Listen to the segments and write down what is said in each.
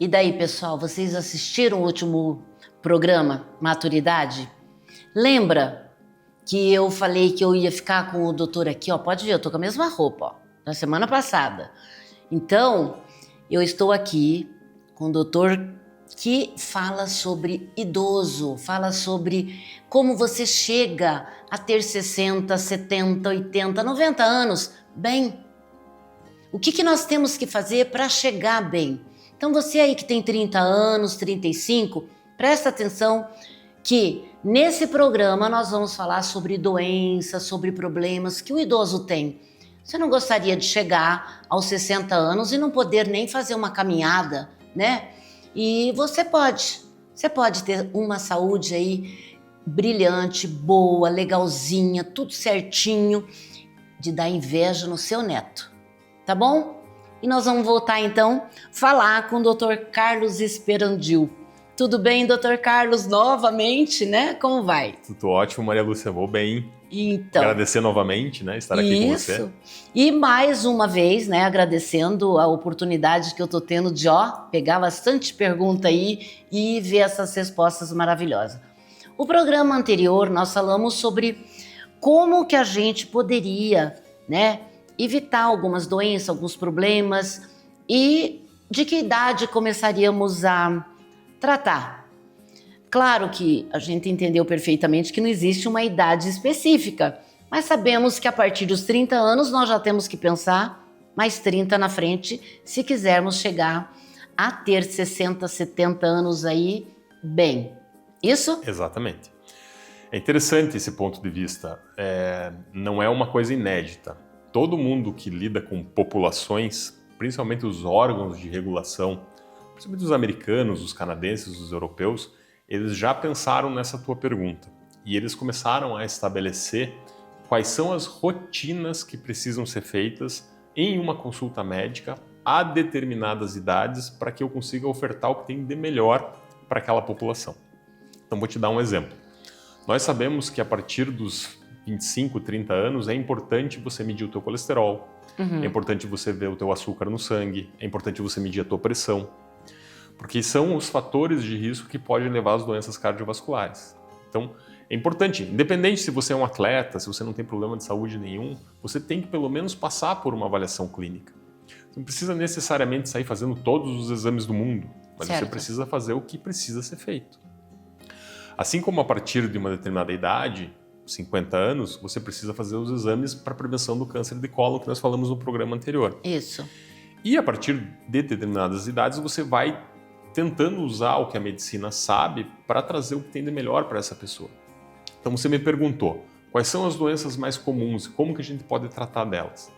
E daí, pessoal, vocês assistiram o último programa, Maturidade? Lembra que eu falei que eu ia ficar com o doutor aqui, ó? Pode ver, eu tô com a mesma roupa, ó, da semana passada. Então, eu estou aqui com o doutor que fala sobre idoso, fala sobre como você chega a ter 60, 70, 80, 90 anos bem. O que nós temos que fazer para chegar bem? Então você aí que tem 30 anos, 35, presta atenção que nesse programa nós vamos falar sobre doenças, sobre problemas que o idoso tem. Você não gostaria de chegar aos 60 anos e não poder nem fazer uma caminhada, né? E você pode ter uma saúde aí brilhante, boa, legalzinha, tudo certinho, de dar inveja no seu neto, tá bom? E nós vamos voltar então falar com o Dr. Carlos Esperandil. Tudo bem, Dr. Carlos, novamente, né? Como vai? Tudo ótimo, Maria Lúcia, vou bem. Então, agradecer novamente, né, estar aqui com você. E mais uma vez, né, agradecendo a oportunidade que eu tô tendo de, pegar bastante pergunta aí e ver essas respostas maravilhosas. O programa anterior nós falamos sobre como que a gente poderia, né, evitar algumas doenças, alguns problemas e de que idade começaríamos a tratar. Claro que a gente entendeu perfeitamente que não existe uma idade específica, mas sabemos que a partir dos 30 anos nós já temos que pensar mais 30 na frente se quisermos chegar a ter 60, 70 anos aí bem. Isso? Exatamente. É interessante esse ponto de vista. Não é uma coisa inédita. Todo mundo que lida com populações, principalmente os órgãos de regulação, principalmente os americanos, os canadenses, os europeus, eles já pensaram nessa tua pergunta e eles começaram a estabelecer quais são as rotinas que precisam ser feitas em uma consulta médica a determinadas idades para que eu consiga ofertar o que tem de melhor para aquela população. Então vou te dar um exemplo. Nós sabemos que a partir dos 25, 30 anos é importante você medir o teu colesterol, é importante você ver o teu açúcar no sangue, é importante você medir a tua pressão, porque são os fatores de risco que podem levar às doenças cardiovasculares. Então, é importante, independente se você é um atleta, se você não tem problema de saúde nenhum, você tem que pelo menos passar por uma avaliação clínica. Você não precisa necessariamente sair fazendo todos os exames do mundo, mas você precisa fazer o que precisa ser feito. Assim como a partir de uma determinada idade, 50 anos, você precisa fazer os exames para prevenção do câncer de colo que nós falamos no programa anterior. Isso. E a partir de determinadas idades, você vai tentando usar o que a medicina sabe para trazer o que tem de melhor para essa pessoa. Então você me perguntou, quais são as doenças mais comuns e como que a gente pode tratar delas?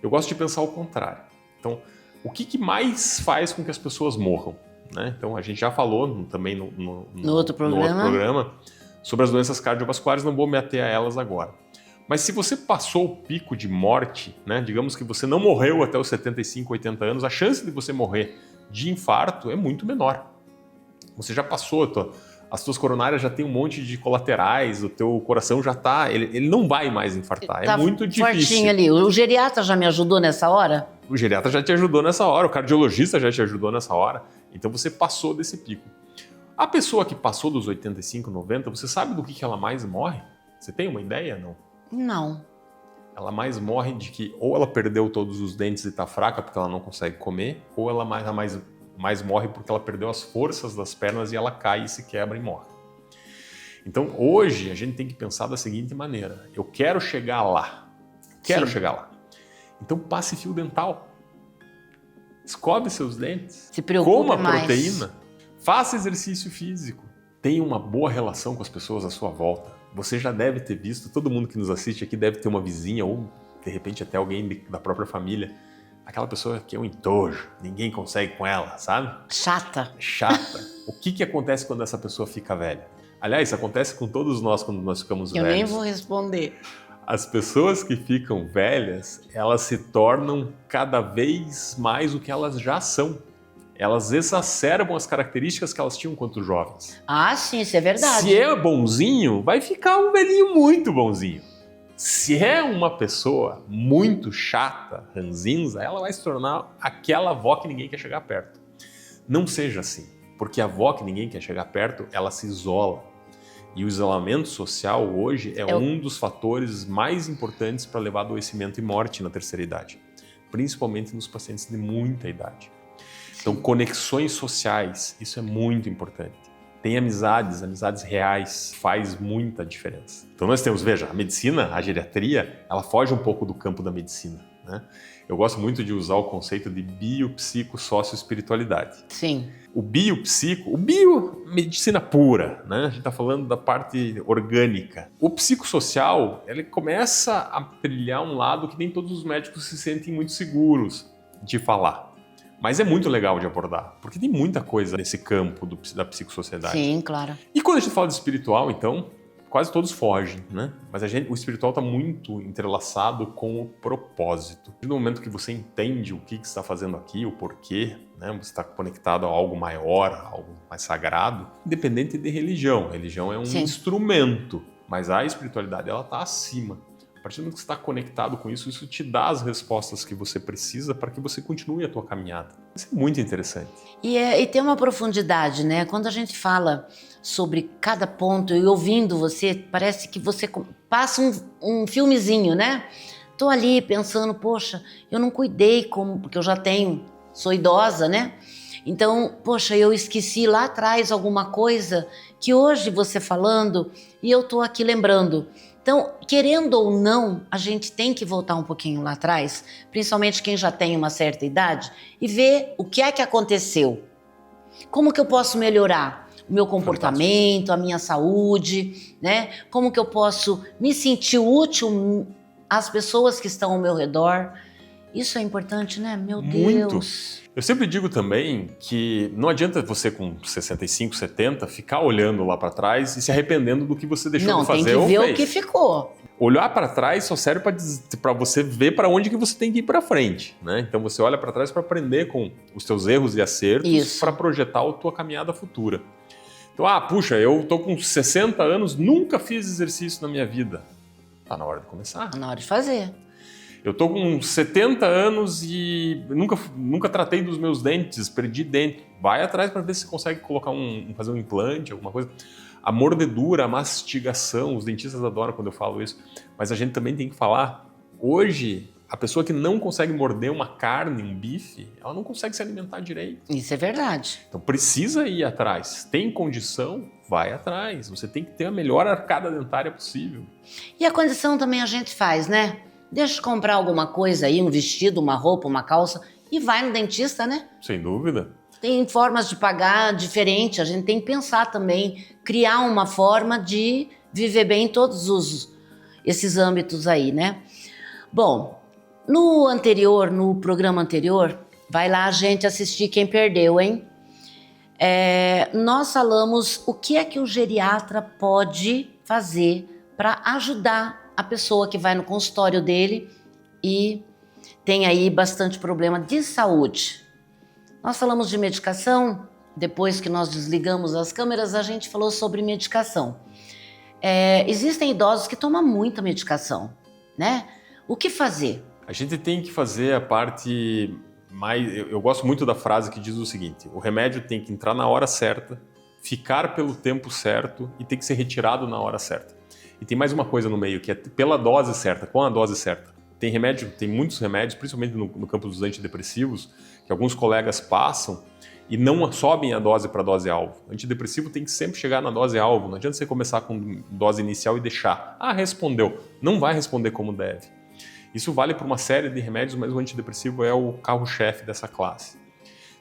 Eu gosto de pensar o contrário. Então, o que mais faz com que as pessoas morram? Né? Então a gente já falou também no outro programa sobre as doenças cardiovasculares, não vou me ater a elas agora. Mas se você passou o pico de morte, né, digamos que você não morreu até os 75, 80 anos, a chance de você morrer de infarto é muito menor. Você já passou, as tuas coronárias já tem um monte de colaterais, o teu coração já tá, ele não vai mais infartar, é muito difícil. Fortinho ali. O geriatra já me ajudou nessa hora? O geriatra já te ajudou nessa hora, o cardiologista já te ajudou nessa hora, então você passou desse pico. A pessoa que passou dos 85, 90, você sabe do que ela mais morre? Você tem uma ideia, não? Não. Ela mais morre de que ou ela perdeu todos os dentes e está fraca porque ela não consegue comer, ou ela mais morre porque ela perdeu as forças das pernas e ela cai e se quebra e morre. Então hoje a gente tem que pensar da seguinte maneira, eu quero chegar lá, chegar lá. Então passe fio dental, escove seus dentes, se preocupe coma mais. proteína, faça exercício físico, tenha uma boa relação com as pessoas à sua volta. Você já deve ter visto, todo mundo que nos assiste aqui deve ter uma vizinha ou, de repente, até alguém da própria família. Aquela pessoa que é um entojo, ninguém consegue com ela, sabe? Chata. O que acontece quando essa pessoa fica velha? Aliás, isso acontece com todos nós quando nós ficamos velhos. Eu nem vou responder. As pessoas que ficam velhas, elas se tornam cada vez mais o que elas já são. Elas exacerbam as características que elas tinham quando jovens. Ah, sim, isso é verdade. Se é bonzinho, vai ficar um velhinho muito bonzinho. Se é uma pessoa muito chata, ranzinza, ela vai se tornar aquela avó que ninguém quer chegar perto. Não seja assim, porque a avó que ninguém quer chegar perto, ela se isola. E o isolamento social hoje é um dos fatores mais importantes para levar a adoecimento e morte na terceira idade, principalmente nos pacientes de muita idade. Então, conexões sociais, isso é muito importante. Tem amizades reais, faz muita diferença. Então nós temos, veja, a medicina, a geriatria, ela foge um pouco do campo da medicina, né? Eu gosto muito de usar o conceito de biopsico-sócio-espiritualidade. Sim. O medicina pura, né? A gente está falando da parte orgânica. O psicossocial, ele começa a trilhar um lado que nem todos os médicos se sentem muito seguros de falar. Mas é muito legal de abordar, porque tem muita coisa nesse campo da psicossociedade. Sim, claro. E quando a gente fala de espiritual, então, quase todos fogem, né? Mas o espiritual está muito entrelaçado com o propósito. No momento que você entende o que você está fazendo aqui, o porquê, né? Você está conectado a algo maior, a algo mais sagrado, independente de religião. A religião é um instrumento, mas a espiritualidade ela está acima. A partir do momento que você está conectado com isso, isso te dá as respostas que você precisa para que você continue a tua caminhada. Isso é muito interessante. E tem uma profundidade, né? Quando a gente fala sobre cada ponto e ouvindo você, parece que você passa um filmezinho, né? Tô ali pensando, poxa, eu não cuidei porque eu já sou idosa, né? Então, poxa, eu esqueci lá atrás alguma coisa que hoje você falando e eu tô aqui lembrando. Então, querendo ou não, a gente tem que voltar um pouquinho lá atrás, principalmente quem já tem uma certa idade, e ver o que é que aconteceu. Como que eu posso melhorar o meu comportamento, a minha saúde, né? Como que eu posso me sentir útil às pessoas que estão ao meu redor. Isso é importante, né? Meu Deus. Eu sempre digo também que não adianta você com 65, 70 ficar olhando lá para trás e se arrependendo do que você deixou de fazer ou Não, tem que ver fez. o que ficou. Olhar para trás só serve para você ver para onde que você tem que ir para frente, né? Então você olha para trás para aprender com os teus erros e acertos para projetar a tua caminhada futura. Então, puxa, eu tô com 60 anos, nunca fiz exercício na minha vida. Tá na hora de começar. Tá na hora de fazer. Eu tô com 70 anos e nunca tratei dos meus dentes, perdi dente. Vai atrás para ver se você consegue colocar fazer um implante, alguma coisa. A mordedura, a mastigação, os dentistas adoram quando eu falo isso, mas a gente também tem que falar. Hoje, a pessoa que não consegue morder uma carne, um bife, ela não consegue se alimentar direito. Isso é verdade. Então precisa ir atrás. Tem condição? Vai atrás. Você tem que ter a melhor arcada dentária possível. E a condição também a gente faz, né? Deixa eu comprar alguma coisa aí, um vestido, uma roupa, uma calça e vai no dentista, né? Sem dúvida. Tem formas de pagar diferente, a gente tem que pensar também, criar uma forma de viver bem em todos esses âmbitos aí, né? Bom, no programa anterior, vai lá a gente assistir quem perdeu, hein? Nós falamos o que é que o geriatra pode fazer para ajudar a pessoa que vai no consultório dele e tem aí bastante problema de saúde. Nós falamos de medicação, depois que nós desligamos as câmeras, a gente falou sobre medicação. Existem idosos que tomam muita medicação, né? O que fazer? A gente tem que fazer a parte mais... Eu gosto muito da frase que diz o seguinte: o remédio tem que entrar na hora certa, ficar pelo tempo certo e tem que ser retirado na hora certa. E tem mais uma coisa no meio, que é pela dose certa, com a dose certa. Tem muitos remédios, principalmente no campo dos antidepressivos, que alguns colegas passam e não sobem a dose para a dose-alvo. O antidepressivo tem que sempre chegar na dose-alvo, não adianta você começar com dose inicial e deixar. Respondeu. Não vai responder como deve. Isso vale para uma série de remédios, mas o antidepressivo é o carro-chefe dessa classe.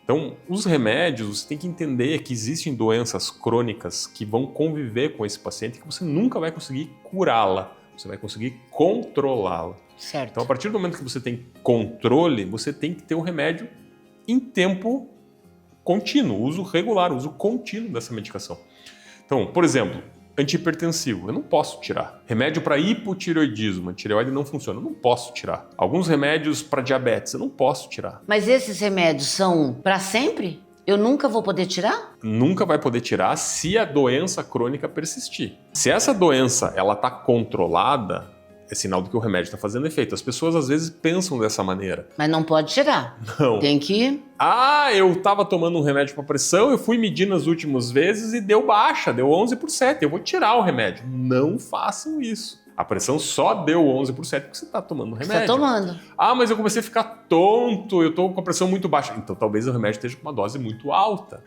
Então, os remédios, você tem que entender que existem doenças crônicas que vão conviver com esse paciente que você nunca vai conseguir curá-la, você vai conseguir controlá-la. Certo. Então, a partir do momento que você tem controle, você tem que ter um remédio em tempo contínuo, uso regular, uso contínuo dessa medicação. Então, por exemplo, antihipertensivo, eu não posso tirar. Remédio para hipotireoidismo, a tireoide não funciona, eu não posso tirar. Alguns remédios para diabetes, eu não posso tirar. Mas esses remédios são para sempre? Eu nunca vou poder tirar? Nunca vai poder tirar se a doença crônica persistir. Se essa doença ela está controlada, é sinal de que o remédio está fazendo efeito. As pessoas às vezes pensam dessa maneira. Mas não pode tirar. Não. Tem que... Eu estava tomando um remédio para pressão, eu fui medir nas últimas vezes e deu baixa, deu 11%. Eu vou tirar o remédio. Não façam isso. A pressão só deu 11% porque você está tomando o remédio. Você está tomando. Mas eu comecei a ficar tonto, eu estou com a pressão muito baixa. Então talvez o remédio esteja com uma dose muito alta.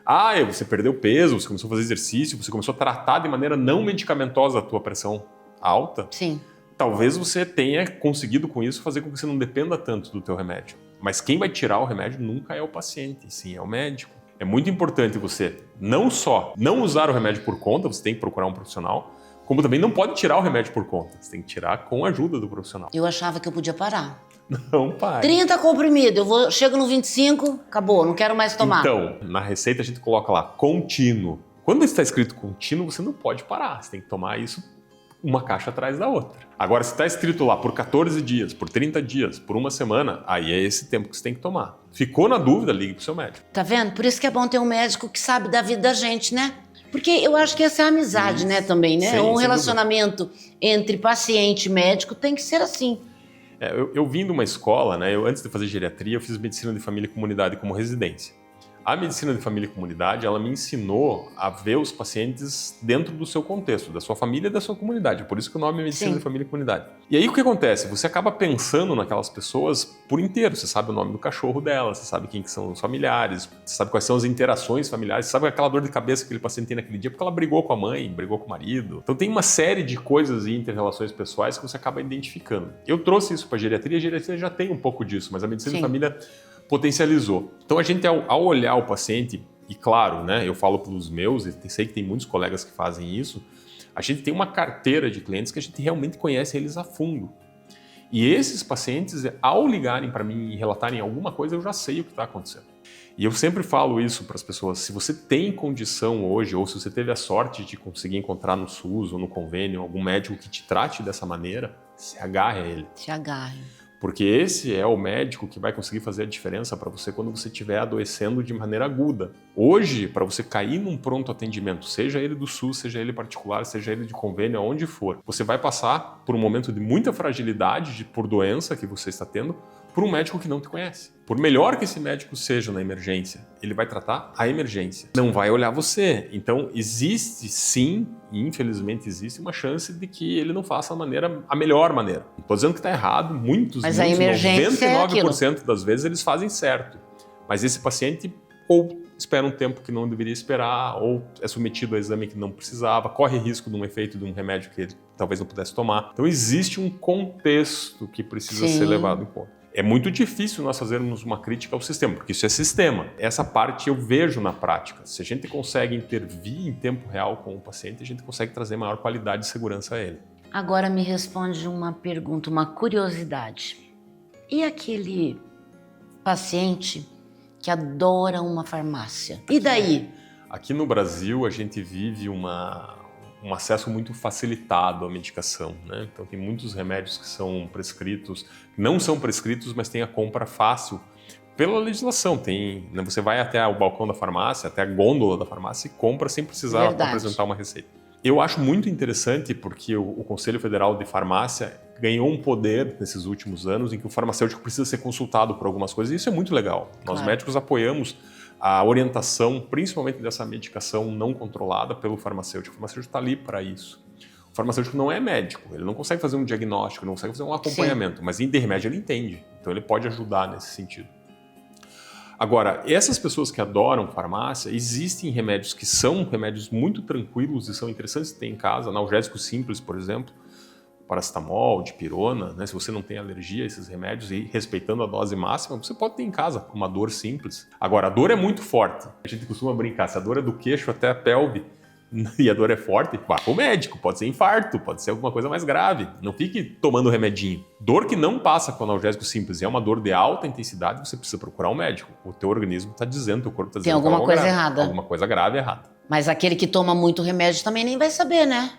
Você perdeu peso, você começou a fazer exercício, você começou a tratar de maneira não medicamentosa a tua pressão alta. Sim. Talvez você tenha conseguido com isso fazer com que você não dependa tanto do teu remédio. Mas quem vai tirar o remédio nunca é o paciente, sim, é o médico. É muito importante você não só não usar o remédio por conta, você tem que procurar um profissional, como também não pode tirar o remédio por conta. Você tem que tirar com a ajuda do profissional. Eu achava que eu podia parar. Não pare. 30 comprimidos, chego no 25, acabou, não quero mais tomar. Então, na receita a gente coloca lá, contínuo. Quando está escrito contínuo, você não pode parar. Você tem que tomar isso uma caixa atrás da outra. Agora, se está escrito lá por 14 dias, por 30 dias, por uma semana, aí é esse tempo que você tem que tomar. Ficou na dúvida, ligue pro seu médico. Tá vendo? Por isso que é bom ter um médico que sabe da vida da gente, né? Porque eu acho que essa é a amizade, né, também, né? Sim, um relacionamento entre paciente e médico tem que ser assim. Eu vim de uma escola, né? Antes de fazer geriatria, eu fiz medicina de família e comunidade como residência. A medicina de família e comunidade, ela me ensinou a ver os pacientes dentro do seu contexto, da sua família e da sua comunidade. Por isso que o nome é medicina de família e comunidade. E aí o que acontece? Você acaba pensando naquelas pessoas por inteiro. Você sabe o nome do cachorro dela, você sabe quem que são os familiares, você sabe quais são as interações familiares, você sabe aquela dor de cabeça que aquele paciente tem naquele dia porque ela brigou com a mãe, brigou com o marido. Então tem uma série de coisas e inter-relações pessoais que você acaba identificando. Eu trouxe isso para a geriatria já tem um pouco disso, mas a medicina de família potencializou. Então a gente, ao olhar o paciente, e claro, né, eu falo pelos meus, e sei que tem muitos colegas que fazem isso, a gente tem uma carteira de clientes que a gente realmente conhece eles a fundo. E esses pacientes, ao ligarem para mim e relatarem alguma coisa, eu já sei o que está acontecendo. E eu sempre falo isso para as pessoas, se você tem condição hoje, ou se você teve a sorte de conseguir encontrar no SUS ou no convênio algum médico que te trate dessa maneira, se agarre a ele. Se agarre. Porque esse é o médico que vai conseguir fazer a diferença para você quando você estiver adoecendo de maneira aguda. Hoje, para você cair num pronto atendimento, seja ele do SUS, seja ele particular, seja ele de convênio, aonde for, você vai passar por um momento de muita fragilidade por doença que você está tendo, por um médico que não te conhece. Por melhor que esse médico seja na emergência, ele vai tratar a emergência, não vai olhar você. Então existe sim, e infelizmente existe uma chance de que ele não faça a melhor maneira. Não estou dizendo que está errado, mas a emergência 99% das vezes eles fazem certo. Mas esse paciente ou espera um tempo que não deveria esperar, ou é submetido a exame que não precisava, corre risco de um efeito de um remédio que ele talvez não pudesse tomar. Então existe um contexto que precisa ser levado em conta. É muito difícil nós fazermos uma crítica ao sistema, porque isso é sistema. Essa parte eu vejo na prática. Se a gente consegue intervir em tempo real com o paciente, a gente consegue trazer maior qualidade e segurança a ele. Agora me responde uma pergunta, uma curiosidade. E aquele paciente que adora uma farmácia? E daí? Aqui no Brasil, a gente vive um acesso muito facilitado à medicação, né? Então tem muitos remédios que são prescritos, não são prescritos, mas tem a compra fácil pela legislação. Né? Você vai até o balcão da farmácia, até a gôndola da farmácia e compra sem precisar apresentar uma receita. Eu acho muito interessante porque o Conselho Federal de Farmácia ganhou um poder nesses últimos anos em que o farmacêutico precisa ser consultado por algumas coisas, e isso é muito legal. Nós médicos apoiamos a orientação, principalmente dessa medicação não controlada pelo farmacêutico. O farmacêutico está ali para isso. O farmacêutico não é médico, ele não consegue fazer um diagnóstico, não consegue fazer um acompanhamento, mas de remédio ele entende, então ele pode ajudar nesse sentido. Agora, essas pessoas que adoram farmácia, existem remédios que são remédios muito tranquilos e são interessantes de ter em casa, analgésicos simples, por exemplo, paracetamol, dipirona, né? Se você não tem alergia a esses remédios e respeitando a dose máxima, você pode ter em casa com uma dor simples. Agora, a dor é muito forte. A gente costuma brincar, se a dor é do queixo até a pelve e a dor é forte, vá para o médico, pode ser infarto, pode ser alguma coisa mais grave. Não fique tomando remedinho. Dor que não passa com analgésico simples e é uma dor de alta intensidade, você precisa procurar um médico. O teu organismo está dizendo, o teu corpo está dizendo tem alguma coisa grave, errada. Alguma coisa grave errada. Mas aquele que toma muito remédio também nem vai saber, né?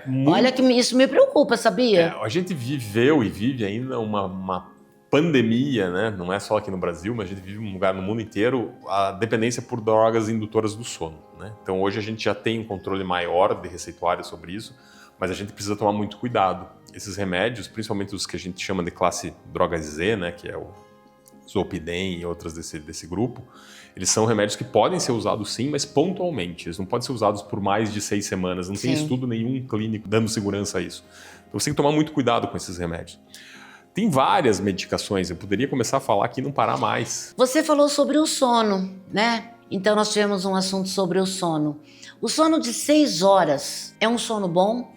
Muito... Olha que isso me preocupa, sabia? A gente viveu e vive ainda uma pandemia, né? Não é só aqui no Brasil, mas a gente vive em um lugar no mundo inteiro, a dependência por drogas indutoras do sono, né? Então hoje a gente já tem um controle maior de receituário sobre isso, mas a gente precisa tomar muito cuidado. Esses remédios, principalmente os que a gente chama de classe drogas Z, né? Que é o Zolpidem e outras desse grupo, eles são remédios que podem ser usados sim, mas pontualmente. Eles não podem ser usados por mais de 6 semanas. Não tem estudo nenhum clínico dando segurança a isso. Então você tem que tomar muito cuidado com esses remédios. Tem várias medicações, eu poderia começar a falar aqui e não parar mais. Você falou sobre o sono, né? Então nós tivemos um assunto sobre o sono. O sono de 6 horas é um sono bom?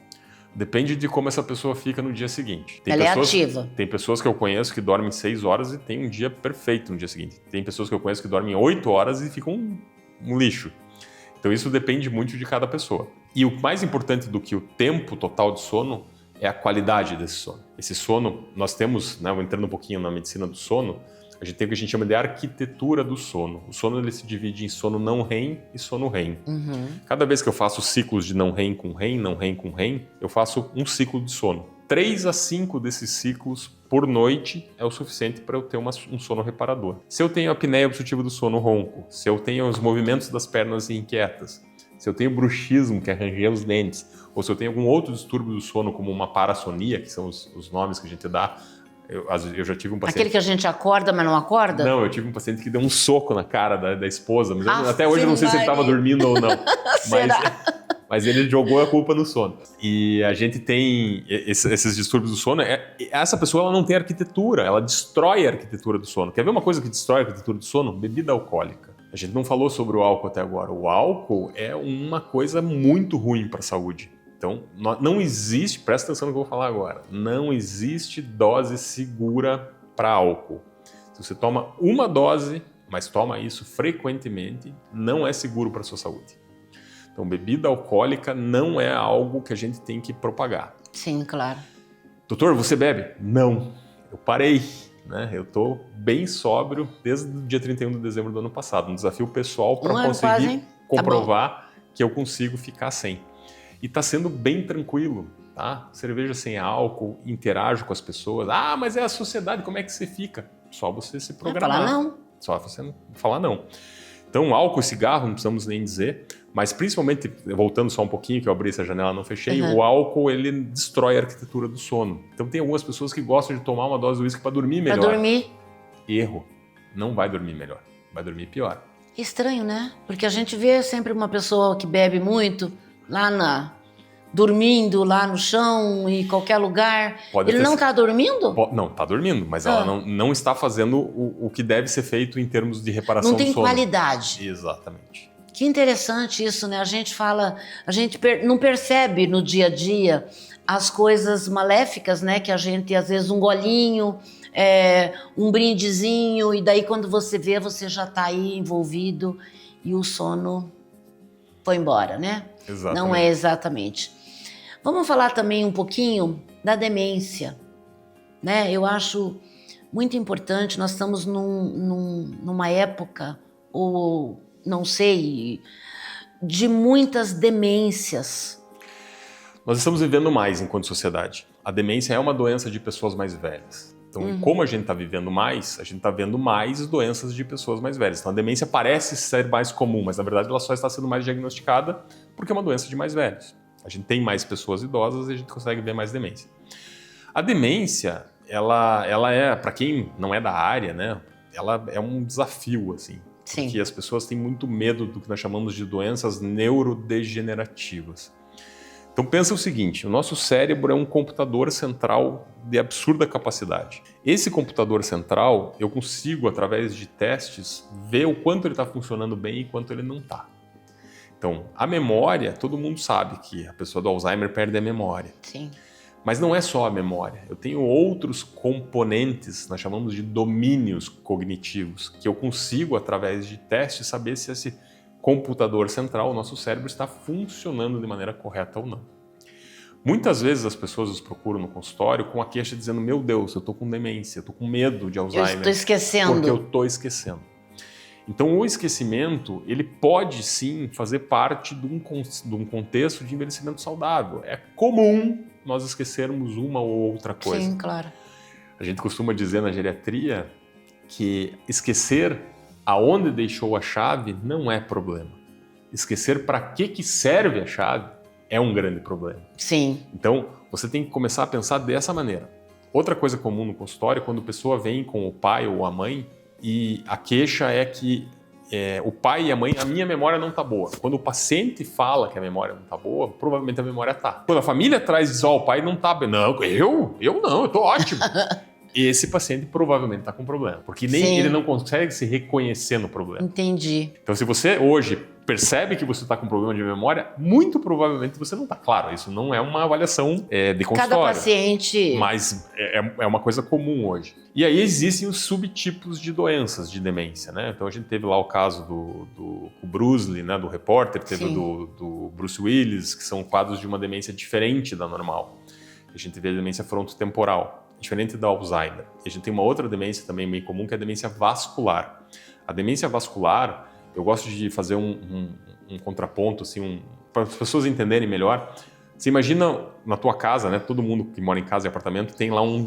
Depende de como essa pessoa fica no dia seguinte. Ela é ativa. Tem pessoas que eu conheço que dormem 6 horas e tem um dia perfeito no dia seguinte. Tem pessoas que eu conheço que dormem 8 horas e ficam um lixo. Então isso depende muito de cada pessoa. E o mais importante do que o tempo total de sono é a qualidade desse sono. Esse sono, nós temos, né, entrando um pouquinho na medicina do sono, a gente tem o que a gente chama de arquitetura do sono. O sono ele se divide em sono não REM e sono REM. Cada vez que eu faço ciclos de não REM com REM, não REM com REM, eu faço um ciclo de sono. 3 a 5 desses ciclos por noite é o suficiente para eu ter um sono reparador. Se eu tenho apneia obstrutiva do sono ronco, se eu tenho os movimentos das pernas inquietas, se eu tenho bruxismo, que é ranger os dentes, ou se eu tenho algum outro distúrbio do sono, como uma parassonia, que são os nomes que a gente dá. Eu já tive um paciente... Aquele que a gente acorda, mas não acorda? Não, eu tive um paciente que deu um soco na cara da esposa, mas até hoje eu não sei se ele estava dormindo ou não. Mas ele jogou a culpa no sono. E a gente tem esses distúrbios do sono. Essa pessoa ela não tem arquitetura, ela destrói a arquitetura do sono. Quer ver uma coisa que destrói a arquitetura do sono? Bebida alcoólica. A gente não falou sobre o álcool até agora. O álcool é uma coisa muito ruim para a saúde. Então, não existe, presta atenção no que eu vou falar agora, não existe dose segura para álcool. Se você toma uma dose, mas toma isso frequentemente, não é seguro para a sua saúde. Então, bebida alcoólica não é algo que a gente tem que propagar. Sim, claro. Doutor, você bebe? Não, eu parei. Né? Eu estou bem sóbrio desde o dia 31 de dezembro do ano passado. Um desafio pessoal para conseguir comprovar que eu consigo ficar sem. E está sendo bem tranquilo, tá? Cerveja sem álcool, interajo com as pessoas. Ah, mas é a sociedade, como é que você fica? Só você se programar. Falar não. Só você falar não. Então, álcool e cigarro, não precisamos nem dizer, mas principalmente, voltando só um pouquinho, que eu abri essa janela e não fechei, o álcool, ele destrói a arquitetura do sono. Então, tem algumas pessoas que gostam de tomar uma dose de uísque para dormir melhor. Para dormir. Erro. Não vai dormir melhor. Vai dormir pior. Estranho, né? Porque a gente vê sempre uma pessoa que bebe muito dormindo lá no chão, em qualquer lugar. Ele não está dormindo? Não, está dormindo, mas ela não está fazendo o que deve ser feito em termos de reparação do sono. Não tem qualidade. Exatamente. Que interessante isso, né? A gente não percebe no dia a dia as coisas maléficas, né? Que a gente, às vezes, um golinho, um brindezinho, e daí quando você vê, você já está aí envolvido e o sono foi embora, né? Exatamente. Não é exatamente. Vamos falar também um pouquinho da demência, né? Eu acho muito importante, nós estamos numa época, ou não sei, de muitas demências. Nós estamos vivendo mais enquanto sociedade. A demência é uma doença de pessoas mais velhas. Então, como a gente está vivendo mais, a gente está vendo mais doenças de pessoas mais velhas. Então, a demência parece ser mais comum, mas na verdade ela só está sendo mais diagnosticada porque é uma doença de mais velhos. A gente tem mais pessoas idosas e a gente consegue ver mais demência. A demência, ela é, para quem não é da área, né? Ela é um desafio, assim. Sim. Porque as pessoas têm muito medo do que nós chamamos de doenças neurodegenerativas. Então pensa o seguinte, o nosso cérebro é um computador central de absurda capacidade. Esse computador central, eu consigo, através de testes, ver o quanto ele está funcionando bem e quanto ele não está. Então, a memória, todo mundo sabe que a pessoa do Alzheimer perde a memória. Sim. Mas não é só a memória. Eu tenho outros componentes, nós chamamos de domínios cognitivos, que eu consigo, através de testes, saber se esse computador central, o nosso cérebro, está funcionando de maneira correta ou não. Muitas vezes as pessoas nos procuram no consultório com a queixa dizendo: meu Deus, eu estou com demência, eu estou com medo de Alzheimer. Eu estou esquecendo. Porque eu estou esquecendo. Então, o esquecimento, ele pode sim fazer parte de um contexto de envelhecimento saudável. É comum nós esquecermos uma ou outra coisa. Sim, claro. A gente costuma dizer na geriatria que esquecer aonde deixou a chave não é problema. Esquecer para que serve a chave é um grande problema. Sim. Então, você tem que começar a pensar dessa maneira. Outra coisa comum no consultório é quando a pessoa vem com o pai ou a mãe e a queixa é que o pai e a mãe, a minha memória não está boa. Quando o paciente fala que a memória não está boa, provavelmente a memória está. Quando a família traz e diz, o pai não está bem. Não, eu não, eu estou ótimo. Esse paciente provavelmente está com problema, porque nem ele não consegue se reconhecer no problema. Entendi. Então, se você hoje percebe que você está com problema de memória, muito provavelmente você não está. Claro, isso não é uma avaliação de consultório. Cada paciente... Mas é uma coisa comum hoje. E aí existem os subtipos de doenças de demência, né? Então, a gente teve lá o caso do Bruce Lee, né? Do repórter, teve do Bruce Willis, que são quadros de uma demência diferente da normal. A gente vê a demência frontotemporal, diferente da Alzheimer. E a gente tem uma outra demência também meio comum, que é a demência vascular. A demência vascular, eu gosto de fazer um contraponto, assim, para as pessoas entenderem melhor. Você imagina na tua casa, né? Todo mundo que mora em casa e apartamento tem lá um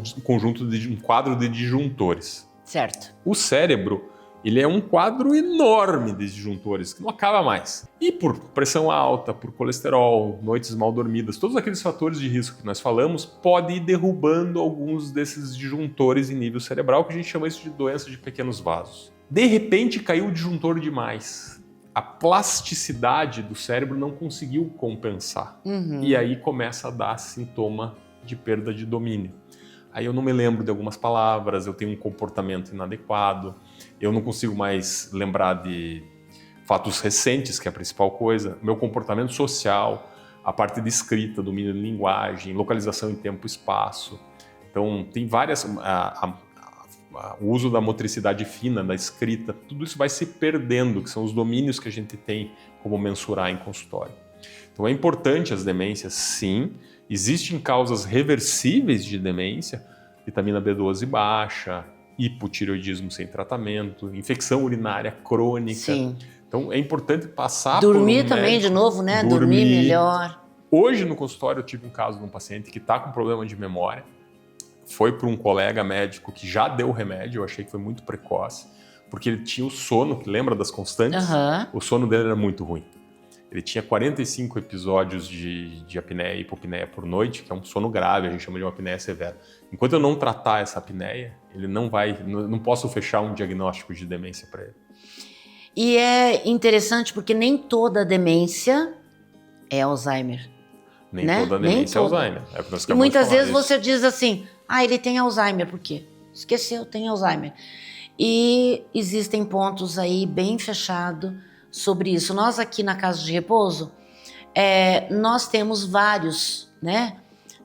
quadro de disjuntores. Certo. O cérebro, ele é um quadro enorme de disjuntores, que não acaba mais. E por pressão alta, por colesterol, noites mal dormidas, todos aqueles fatores de risco que nós falamos, pode ir derrubando alguns desses disjuntores em nível cerebral, que a gente chama isso de doença de pequenos vasos. De repente caiu o disjuntor demais. A plasticidade do cérebro não conseguiu compensar. E aí começa a dar sintoma de perda de domínio. Aí eu não me lembro de algumas palavras, eu tenho um comportamento inadequado, eu não consigo mais lembrar de fatos recentes, que é a principal coisa, meu comportamento social, a parte de escrita, domínio de linguagem, localização em tempo e espaço. Então, tem várias... o uso da motricidade fina, da escrita, tudo isso vai se perdendo, que são os domínios que a gente tem como mensurar em consultório. Então, é importante as demências, sim. Existem causas reversíveis de demência, vitamina B12 baixa, hipotireoidismo sem tratamento, infecção urinária crônica. Sim. Então, é importante passar Dormir por um também médico, de novo, né? Dormir melhor. Hoje, no consultório, eu tive um caso de um paciente que está com problema de memória, foi para um colega médico que já deu o remédio, eu achei que foi muito precoce, porque ele tinha o sono, que lembra das constantes? O sono dele era muito ruim. Ele tinha 45 episódios de apneia e hipopneia por noite, que é um sono grave, a gente chama de uma apneia severa. Enquanto eu não tratar essa apneia, ele não posso fechar um diagnóstico de demência para ele. E é interessante porque nem toda demência é Alzheimer. Nem toda demência é Alzheimer. É o que nós acabamos de falar. E muitas vezes você diz assim, ele tem Alzheimer, por quê? Esqueceu, tem Alzheimer. E existem pontos aí bem fechados sobre isso. Nós aqui na Casa de Repouso, nós temos vários, né?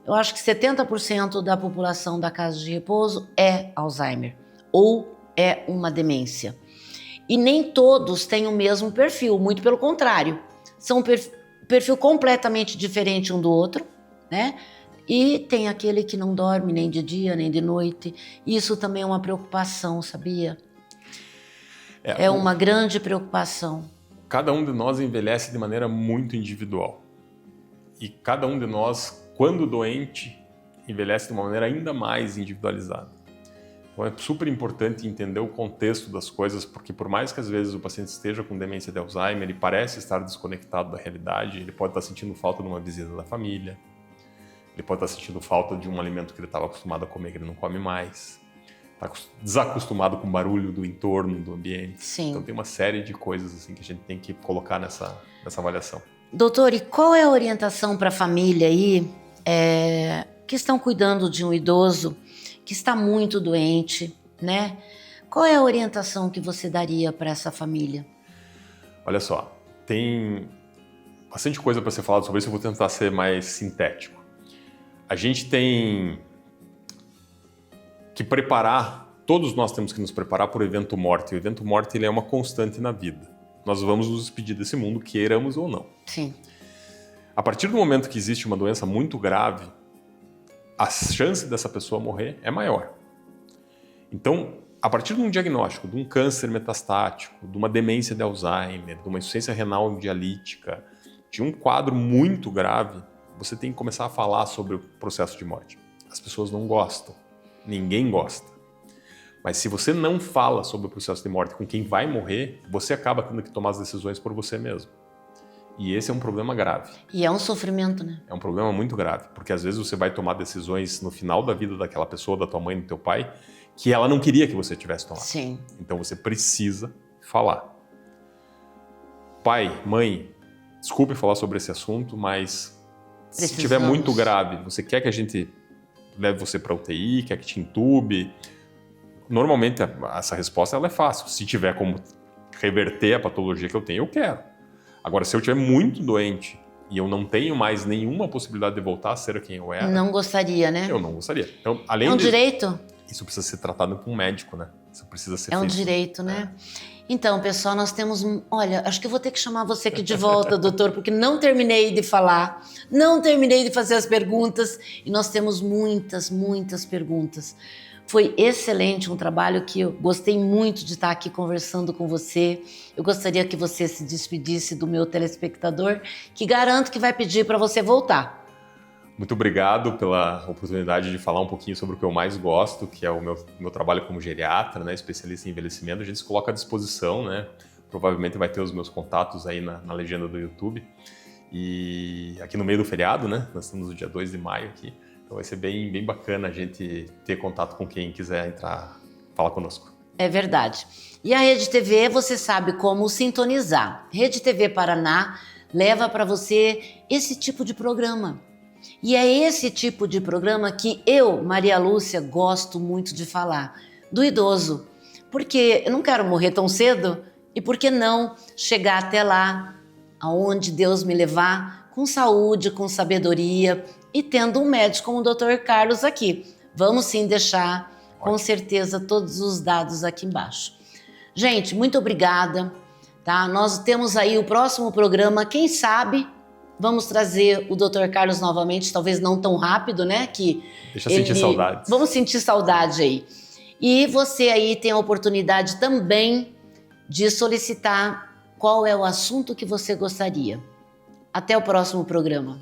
Eu acho que 70% da população da Casa de Repouso é Alzheimer ou é uma demência. E nem todos têm o mesmo perfil, muito pelo contrário. São perfil completamente diferente um do outro, né? E tem aquele que não dorme nem de dia, nem de noite. Isso também é uma preocupação, sabia? É uma grande preocupação. Cada um de nós envelhece de maneira muito individual. E cada um de nós, quando doente, envelhece de uma maneira ainda mais individualizada. Então é super importante entender o contexto das coisas, porque por mais que às vezes o paciente esteja com demência de Alzheimer e parece estar desconectado da realidade, ele pode estar sentindo falta de uma visita da família, ele pode estar sentindo falta de um alimento que ele estava acostumado a comer que ele não come mais, está desacostumado com o barulho do entorno, do ambiente. Sim. Então tem uma série de coisas assim que a gente tem que colocar nessa avaliação. Doutor, e qual é a orientação para a família aí que estão cuidando de um idoso que está muito doente, né? Qual é a orientação que você daria para essa família? Olha só, tem bastante coisa para ser falado sobre isso, eu vou tentar ser mais sintético. A gente tem que preparar, todos nós temos que nos preparar para o evento morte. O evento morte ele é uma constante na vida. Nós vamos nos despedir desse mundo, queiramos ou não. Sim. A partir do momento que existe uma doença muito grave, a chance dessa pessoa morrer é maior. Então, a partir de um diagnóstico de um câncer metastático, de uma demência de Alzheimer, de uma insuficiência renal dialítica, de um quadro muito grave, você tem que começar a falar sobre o processo de morte. As pessoas não gostam. Ninguém gosta. Mas se você não fala sobre o processo de morte com quem vai morrer, você acaba tendo que tomar as decisões por você mesmo. E esse é um problema grave. E é um sofrimento, né? É um problema muito grave, porque às vezes você vai tomar decisões no final da vida daquela pessoa, da tua mãe, do teu pai, que ela não queria que você tivesse tomado. Sim. Então você precisa falar. Pai, mãe, desculpe falar sobre esse assunto, mas se tiver muito grave, você quer que a gente leve você para UTI, quer que te entube? Normalmente essa resposta ela é fácil. Se tiver como reverter a patologia que eu tenho, eu quero. Agora, se eu estiver muito doente e eu não tenho mais nenhuma possibilidade de voltar a ser quem eu era... Não gostaria, né? Eu não gostaria. Então, além é um direito? Isso precisa ser tratado com um médico, né? Isso precisa ser É um feito. direito, né? Então, pessoal, nós temos... Olha, acho que eu vou ter que chamar você aqui de volta, doutor, porque não terminei de falar, não terminei de fazer as perguntas e nós temos muitas, muitas perguntas. Foi excelente, um trabalho que eu gostei muito de estar aqui conversando com você. Eu gostaria que você se despedisse do meu telespectador, que garanto que vai pedir para você voltar. Muito obrigado pela oportunidade de falar um pouquinho sobre o que eu mais gosto, que é o meu trabalho como geriatra, né, especialista em envelhecimento. A gente se coloca à disposição, né? Provavelmente vai ter os meus contatos aí na legenda do YouTube. E aqui no meio do feriado, né? Nós estamos no dia 2 de maio aqui. Então vai ser bem, bem bacana a gente ter contato com quem quiser entrar, falar conosco. É verdade. E a Rede TV, você sabe como sintonizar. Rede TV Paraná leva para você esse tipo de programa. E é esse tipo de programa que eu, Maria Lúcia, gosto muito de falar. Do idoso. Porque eu não quero morrer tão cedo e por que não chegar até lá, aonde Deus me levar, com saúde, com sabedoria e tendo um médico como o Dr. Carlos aqui. Vamos sim deixar, com certeza, todos os dados aqui embaixo. Gente, muito obrigada. Tá? Nós temos aí o próximo programa, quem sabe vamos trazer o Dr. Carlos novamente, talvez não tão rápido, né? Deixa eu sentir saudades. Vamos sentir saudade aí. E você aí tem a oportunidade também de solicitar qual é o assunto que você gostaria. Até o próximo programa.